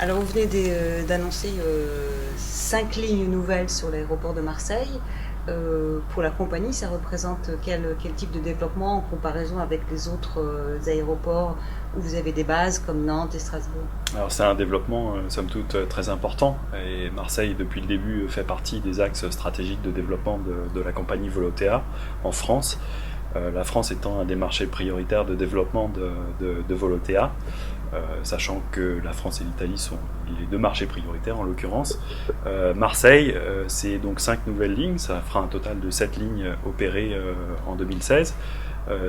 Alors vous venez d'annoncer 5 lignes nouvelles sur l'aéroport de Marseille. Pour la compagnie, ça représente quel type de développement en comparaison avec les autres aéroports où vous avez des bases comme Nantes et Strasbourg? Alors c'est un développement somme toute très important et Marseille depuis le début fait partie des axes stratégiques de développement de la compagnie Volotea en France. La France étant un des marchés prioritaires de développement de Volotea, sachant que la France et l'Italie sont les deux marchés prioritaires en l'occurrence. Marseille, c'est donc 5 nouvelles lignes, ça fera un total de 7 lignes opérées en 2016.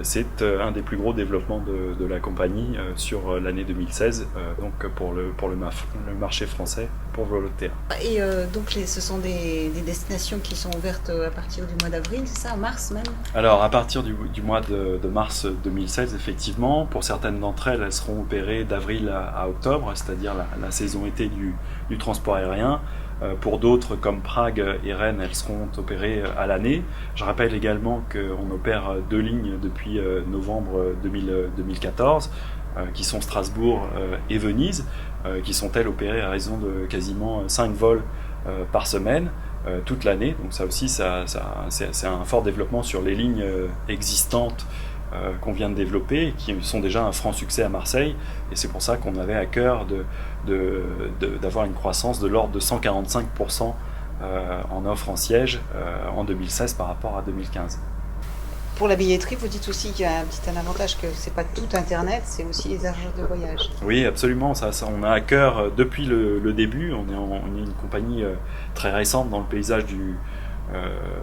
C'est un des plus gros développements de la compagnie sur l'année 2016, donc pour le marché français pour Volotea. Et donc ce sont des destinations qui sont ouvertes à partir du mois d'avril, c'est ça, en mars même? Alors à partir du mois de mars 2016, effectivement, pour certaines d'entre elles, elles seront opérées d'avril à octobre, c'est-à-dire la saison été du transport aérien. Pour d'autres, comme Prague et Rennes, elles seront opérées à l'année. Je rappelle également qu'on opère 2 lignes depuis novembre 2014, qui sont Strasbourg et Venise, qui sont elles opérées à raison de quasiment 5 vols par semaine, toute l'année. Donc ça aussi, c'est un fort développement sur les lignes existantes qu'on vient de développer et qui sont déjà un franc succès à Marseille, et c'est pour ça qu'on avait à cœur d'avoir une croissance de l'ordre de 145% en offre en siège en 2016 par rapport à 2015. Pour la billetterie, vous dites aussi qu'il y a un avantage, que c'est pas tout Internet, c'est aussi les agences de voyage. Oui, absolument, ça on a à cœur depuis le début. On est une compagnie très récente dans le paysage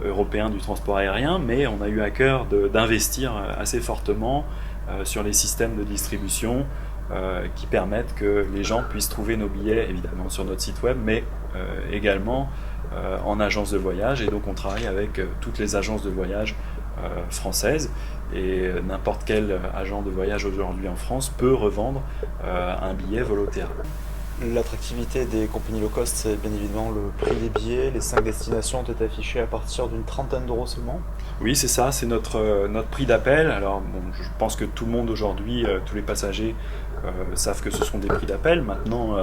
européen du transport aérien, mais on a eu à cœur d'investir assez fortement sur les systèmes de distribution qui permettent que les gens puissent trouver nos billets évidemment sur notre site web, mais également en agence de voyage. Et donc on travaille avec toutes les agences de voyage françaises, et n'importe quel agent de voyage aujourd'hui en France peut revendre un billet Volotea. L'attractivité des compagnies low cost, c'est bien évidemment le prix des billets. Les 5 destinations ont été affichées à partir d'une trentaine d'euros seulement. Oui, c'est ça, c'est notre prix d'appel. Alors, bon, je pense que tout le monde aujourd'hui, tous les passagers savent que ce sont des prix d'appel. Maintenant,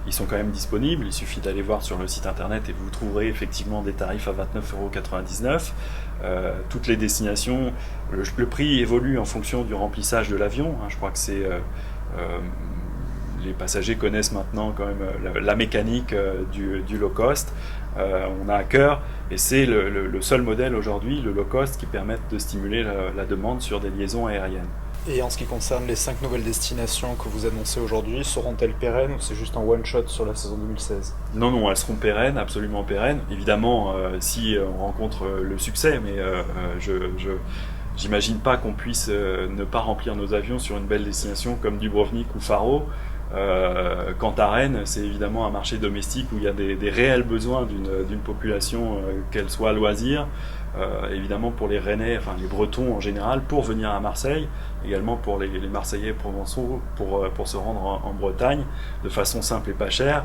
ils sont quand même disponibles. Il suffit d'aller voir sur le site internet et vous trouverez effectivement des tarifs à 29,99 €. Toutes les destinations, le prix évolue en fonction du remplissage de l'avion. Je crois que c'est... les passagers connaissent maintenant quand même la mécanique du low cost. On a à cœur, et c'est le seul modèle aujourd'hui, le low cost, qui permet de stimuler la demande sur des liaisons aériennes. Et en ce qui concerne les 5 nouvelles destinations que vous annoncez aujourd'hui, seront-elles pérennes ou c'est juste un one-shot sur la saison 2016? Non, elles seront pérennes, absolument pérennes. Évidemment, si on rencontre le succès, mais j'imagine pas qu'on puisse ne pas remplir nos avions sur une belle destination comme Dubrovnik ou Faro. Quant à Rennes, c'est évidemment un marché domestique où il y a des réels besoins d'une population, qu'elle soit loisir, évidemment pour les Rennais, enfin les Bretons en général, pour venir à Marseille, également pour les Marseillais provençaux pour se rendre en Bretagne de façon simple et pas chère.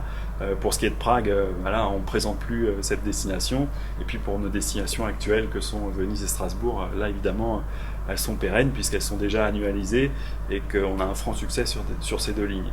Pour ce qui est de Prague, voilà, on ne présente plus cette destination, et puis pour nos destinations actuelles que sont Venise et Strasbourg, là évidemment elles sont pérennes puisqu'elles sont déjà annualisées et qu'on a un franc succès sur ces 2 lignes.